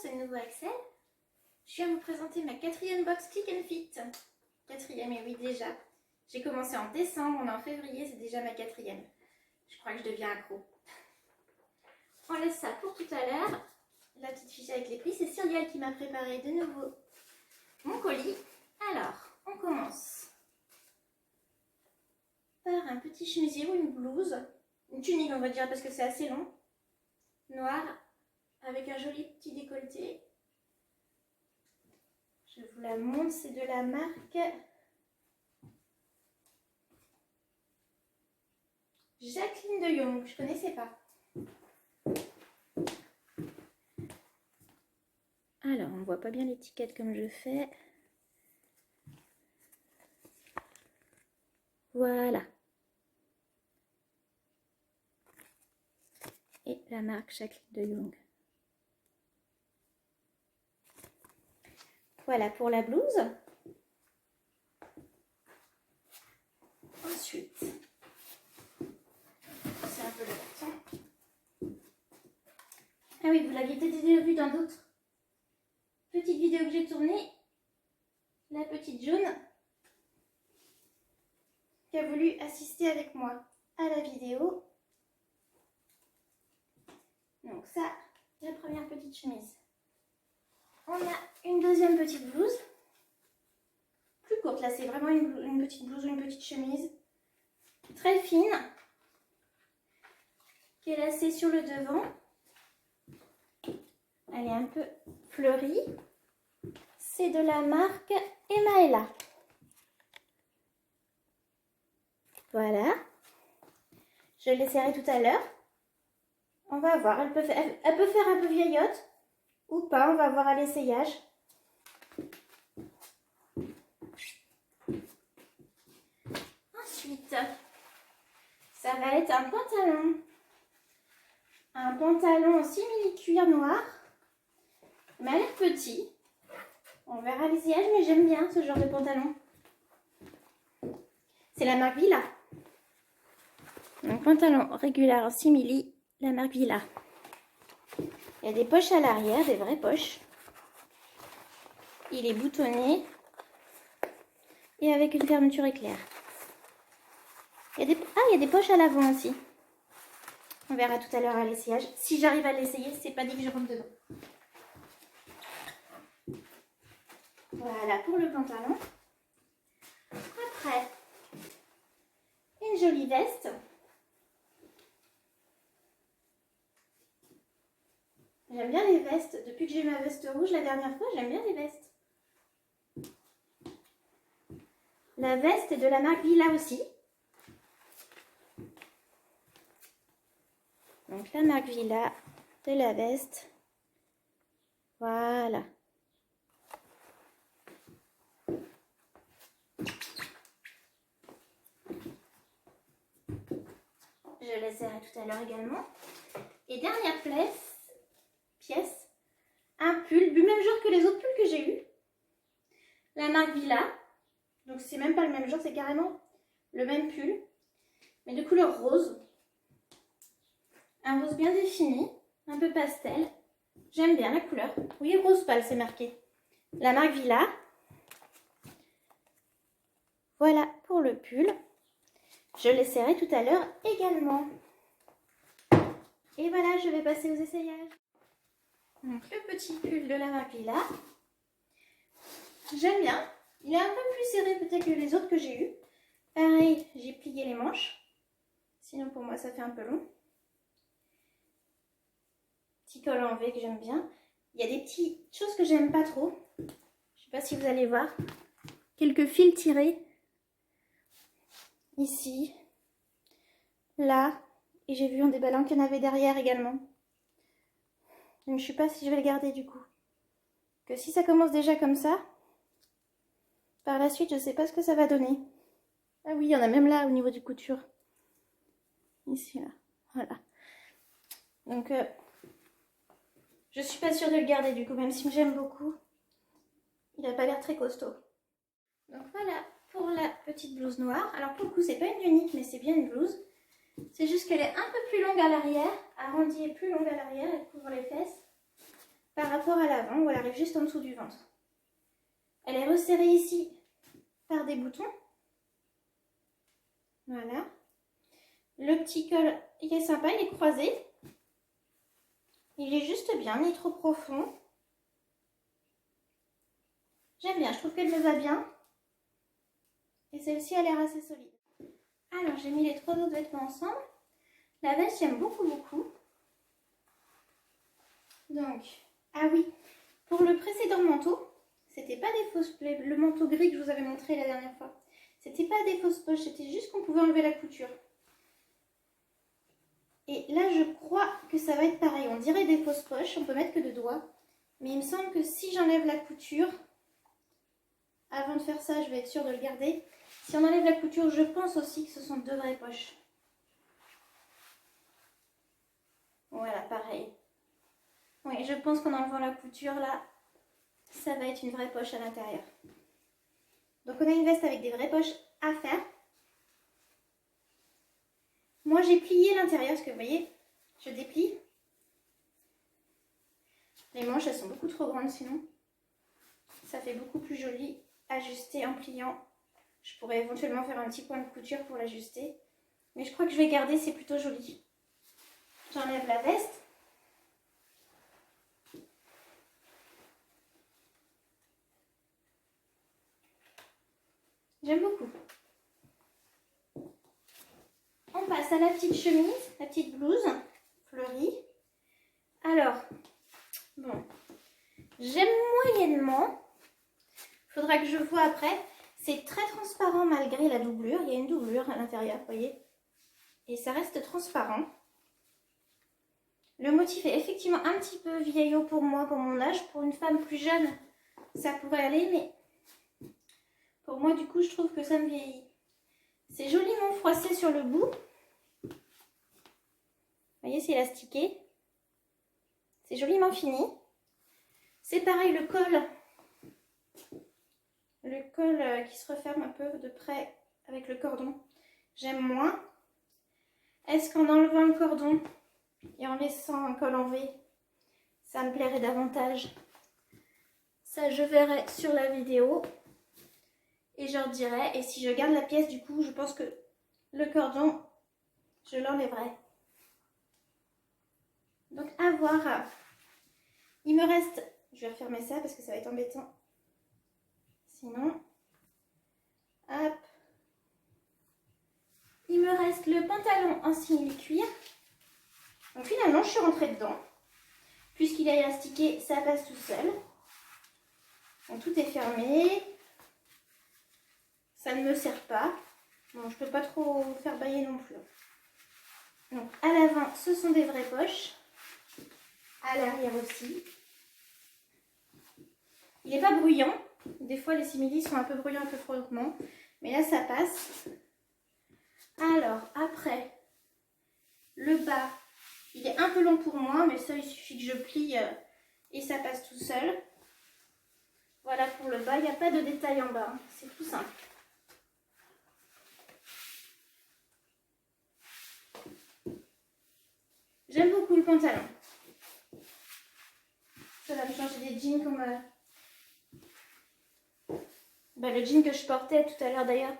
c'est le nouveau Axel. Je viens vous présenter ma 4e box Click and Fit. 4e, et oui déjà. J'ai commencé en décembre, on est en février, c'est déjà ma 4e. Je crois que je deviens accro. On laisse ça pour tout à l'heure. La petite fiche avec les prix, c'est Cyrielle qui m'a préparé de nouveau mon colis. Alors, on commence par un petit chemisier ou une blouse. Une tunique on va dire parce que c'est assez long. Noir avec un joli petit décolleté. Je vous la montre, c'est de la marque Jacqueline de Jong, je ne connaissais pas. Alors, on ne voit pas bien l'étiquette comme je fais. Voilà. Et la marque Jacqueline de Jong. Voilà pour la blouse. Ensuite, c'est un peu le carton. Ah oui, vous l'aviez peut-être déjà vu dans d'autres petites vidéos que j'ai tournées. La petite jaune qui a voulu assister avec moi à la vidéo. Donc ça, la première petite chemise. On a une deuxième petite blouse. Plus courte, là c'est vraiment une petite blouse ou une petite chemise. Très fine. Qui est lacée sur le devant. Elle est un peu fleurie. C'est de la marque Emaela. Voilà. Je l'essaierai tout à l'heure. On va voir. Elle peut faire un peu vieillotte ou pas. On va voir à l'essayage. Ensuite, ça va être un pantalon. Un pantalon en simili-cuir noir. Il m'a l'air petit. On verra l'essayage, mais j'aime bien ce genre de pantalon. C'est la marque Villa. Un pantalon régulier en simili, la marque Villa. Il y a des poches à l'arrière, des vraies poches. Il est boutonné et avec une fermeture éclair. Il y a des poches à l'avant aussi. On verra tout à l'heure à l'essayage. Si j'arrive à l'essayer, c'est pas dit que je rentre dedans. Voilà pour le pantalon. Après, une jolie veste. J'aime bien les vestes. Depuis que j'ai eu ma veste rouge la dernière fois, j'aime bien les vestes. La veste est de la marque Villa aussi. Donc la marque Villa de la veste. Voilà. Je l'essaierai tout à l'heure également. Et dernière pièce, un pull du même genre que les autres pulls que j'ai eu. La marque Villa. Donc c'est même pas le même genre, c'est carrément le même pull. Mais de couleur rose. Un rose bien défini, un peu pastel. J'aime bien la couleur. Oui, rose pâle, c'est marqué. La marque Villa. Voilà pour le pull. Je l'essaierai tout à l'heure également. Et voilà, je vais passer aux essayages. Donc le petit pull de la marque Villa. J'aime bien. Il est un peu plus serré peut-être que les autres que j'ai eu. Pareil, j'ai plié les manches. Sinon pour moi ça fait un peu long. Petit col en V que j'aime bien. Il y a des petites choses que j'aime pas trop. Je ne sais pas si vous allez voir. Quelques fils tirés. Ici. Là. Et j'ai vu en déballant qu'il y en avait derrière également. Donc je ne sais pas si je vais le garder du coup. Que si ça commence déjà comme ça, par la suite je ne sais pas ce que ça va donner. Ah oui, il y en a même là au niveau du couture. Ici, là. Voilà. Donc je suis pas sûre de le garder du coup, même si j'aime beaucoup. Il n'a pas l'air très costaud. Donc voilà pour la petite blouse noire. Alors pour le coup, c'est pas une tunique, mais c'est bien une blouse. C'est juste qu'elle est un peu plus longue à l'arrière, arrondie et plus longue à l'arrière, elle couvre les fesses. par rapport à l'avant où elle arrive juste en dessous du ventre. Elle est resserrée ici par des boutons. Voilà. Le petit col, il est sympa, il est croisé. Il est juste bien, ni trop profond. J'aime bien, je trouve qu'elle me va bien. Et celle-ci a l'air assez solide. Alors, j'ai mis les 3 autres vêtements ensemble. La veste, j'aime beaucoup, beaucoup. Donc, ah oui, pour le précédent manteau, c'était pas des fausses plaies. Le manteau gris que je vous avais montré la dernière fois. C'était pas des fausses poches, c'était juste qu'on pouvait enlever la couture. Et là, je crois que ça va être pareil. On dirait des fausses poches, on peut mettre que 2 doigts. Mais il me semble que si j'enlève la couture, avant de faire ça, je vais être sûre de le garder. Si on enlève la couture, je pense aussi que ce sont 2 vraies poches. Voilà, pareil. Oui, je pense qu'en enlevant la couture, là, ça va être une vraie poche à l'intérieur. Donc on a une veste avec des vraies poches à faire. Moi, j'ai plié l'intérieur, parce que vous voyez, je déplie. Les manches, elles sont beaucoup trop grandes sinon. Ça fait beaucoup plus joli ajusté en pliant. Je pourrais éventuellement faire un petit point de couture pour l'ajuster. Mais je crois que je vais garder, c'est plutôt joli. J'enlève la veste. J'aime beaucoup. On passe à la petite chemise, la petite blouse fleurie. Alors, bon, j'aime moyennement. Il faudra que je vois après. C'est très transparent malgré la doublure. Il y a une doublure à l'intérieur, vous voyez. Et ça reste transparent. Le motif est effectivement un petit peu vieillot pour moi, pour mon âge. Pour une femme plus jeune, ça pourrait aller, mais pour moi, du coup, je trouve que ça me vieillit. C'est joliment froissé sur le bout. Vous voyez, c'est élastiqué. C'est joliment fini. C'est pareil, le col. Le col qui se referme un peu de près avec le cordon. J'aime moins. Est-ce qu'en enlevant le cordon et en laissant un col en V, ça me plairait davantage? Ça, je verrai sur la vidéo. Et je redirai. Et si je garde la pièce, du coup, je pense que le cordon, je l'enlèverai. Donc, à voir. Il me reste... Je vais refermer ça parce que ça va être embêtant. Sinon... Hop. Il me reste le pantalon en simili-cuir. Donc, finalement, je suis rentrée dedans. Puisqu'il est élastiqué, ça passe tout seul. Donc, tout est fermé. Ça ne me sert pas. Bon, je peux pas trop faire bailler non plus. Donc, à l'avant, ce sont des vraies poches. À l'arrière aussi. Il n'est pas bruyant. Des fois, les simili sont un peu bruyants, un peu trop lentement. Mais là, ça passe. Alors, après, le bas, il est un peu long pour moi. Mais ça, il suffit que je plie et ça passe tout seul. Voilà pour le bas. Il n'y a pas de détail en bas. C'est tout simple. J'aime beaucoup le pantalon. Ça va me changer des jeans comme... le jean que je portais tout à l'heure d'ailleurs,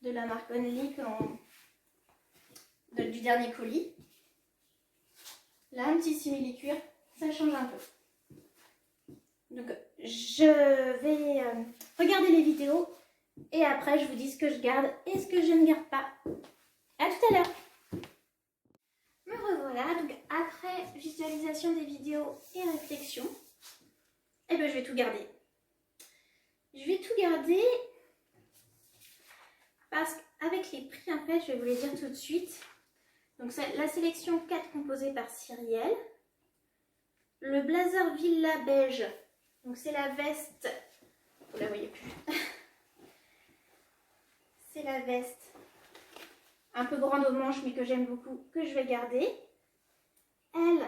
de la marque Only, du dernier colis. Là, un petit simili-cuir, ça change un peu. Donc, je vais regarder les vidéos et après, je vous dis ce que je garde et ce que je ne garde pas. À tout à l'heure. Me revoilà. Donc, après visualisation des vidéos et réflexion, je vais tout garder. Je vais tout garder parce qu'avec les prix, en fait, je vais vous les dire tout de suite. Donc, c'est la sélection 4 composée par Cyrielle. Le blazer Villa beige. Donc, c'est la veste. Vous la voyez plus. C'est la veste un peu grande aux manches, mais que j'aime beaucoup, que je vais garder. Elle,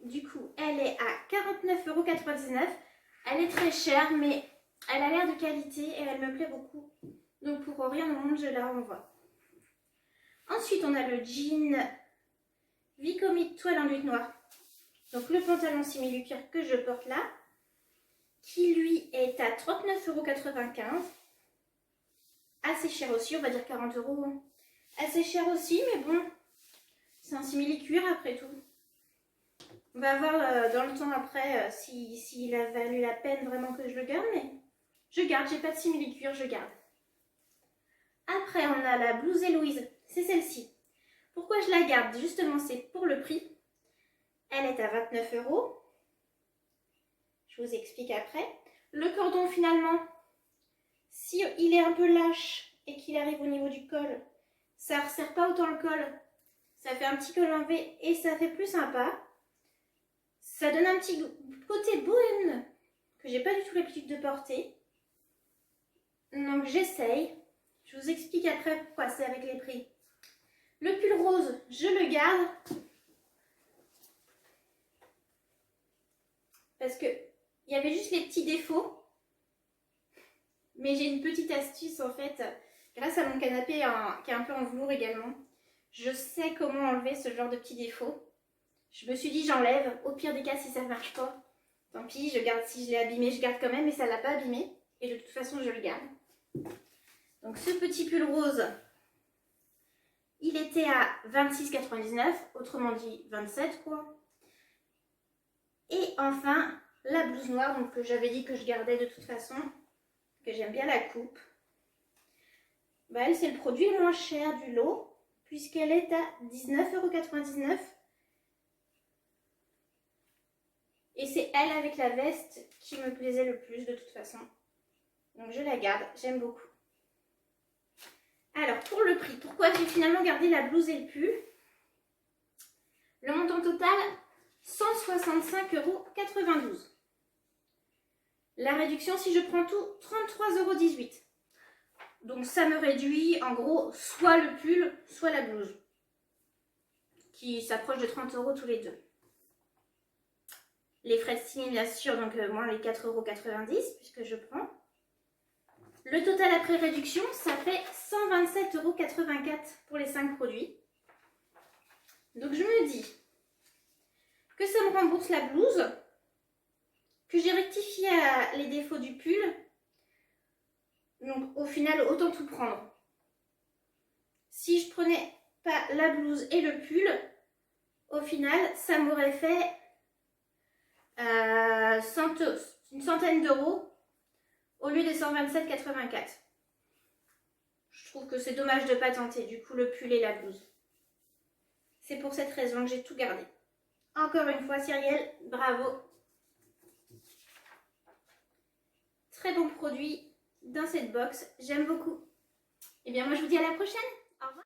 du coup, elle est à 49,99 €. Elle est très chère, mais elle a l'air de qualité et elle me plaît beaucoup. Donc pour rien au monde, je la renvoie. Ensuite, on a le jean Vicomite toile en nuit noire. Donc le pantalon simili-cuir que je porte là, qui lui est à 39,95 €. Assez cher aussi, on va dire 40 €. Assez cher aussi, mais bon, c'est un simili-cuir après tout. On va voir dans le temps après s'il a valu la peine vraiment que je le garde, mais je garde, j'ai pas de simili-cuir, je garde. Après, on a la blouse Héloïse, c'est celle-ci. Pourquoi je la garde? Justement, c'est pour le prix. Elle est à 29 €. Je vous explique après. Le cordon, finalement, si il est un peu lâche et qu'il arrive au niveau du col, ça ne resserre pas autant le col. Ça fait un petit col en V et ça fait plus sympa. Ça donne un petit côté bohème que j'ai pas du tout l'habitude de porter. Donc j'essaye. Je vous explique après pourquoi c'est avec les prix. Le pull rose, je le garde. Parce que il y avait juste les petits défauts. Mais j'ai une petite astuce en fait. Grâce à mon canapé qui est un peu en velours également. Je sais comment enlever ce genre de petits défauts. Je me suis dit j'enlève. Au pire des cas, si ça ne marche pas, tant pis, je garde. Si je l'ai abîmé, je garde quand même. Mais ça ne l'a pas abîmé. Et de toute façon, je le garde. Donc ce petit pull rose, il était à 26,99 €, autrement dit 27 quoi. Et enfin, la blouse noire, donc que j'avais dit que je gardais de toute façon, que j'aime bien la coupe. Bah, elle, c'est le produit le moins cher du lot, puisqu'elle est à 19,99 €. Et c'est elle avec la veste qui me plaisait le plus de toute façon. Donc je la garde, j'aime beaucoup. Alors, pour le prix, pourquoi j'ai finalement gardé la blouse et le pull? Le montant total, 165,92 €. La réduction, si je prends tout, 33,18 €. Donc ça me réduit en gros soit le pull, soit la blouse. Qui s'approche de 30 € tous les deux. Les frais de signing, bien sûr, donc moins les 4,90 € puisque je prends. Le total après réduction, ça fait 127,84 € pour les 5 produits. Donc je me dis que ça me rembourse la blouse, que j'ai rectifié les défauts du pull. Donc au final, autant tout prendre. Si je prenais pas la blouse et le pull, au final, ça m'aurait fait une centaine d'euros au lieu de 127,84 €. Je trouve que c'est dommage de ne pas tenter, du coup, le pull et la blouse. C'est pour cette raison que j'ai tout gardé. Encore une fois, Cyrielle, bravo. Très bon produit dans cette box, j'aime beaucoup. Et bien moi, je vous dis à la prochaine. Au revoir.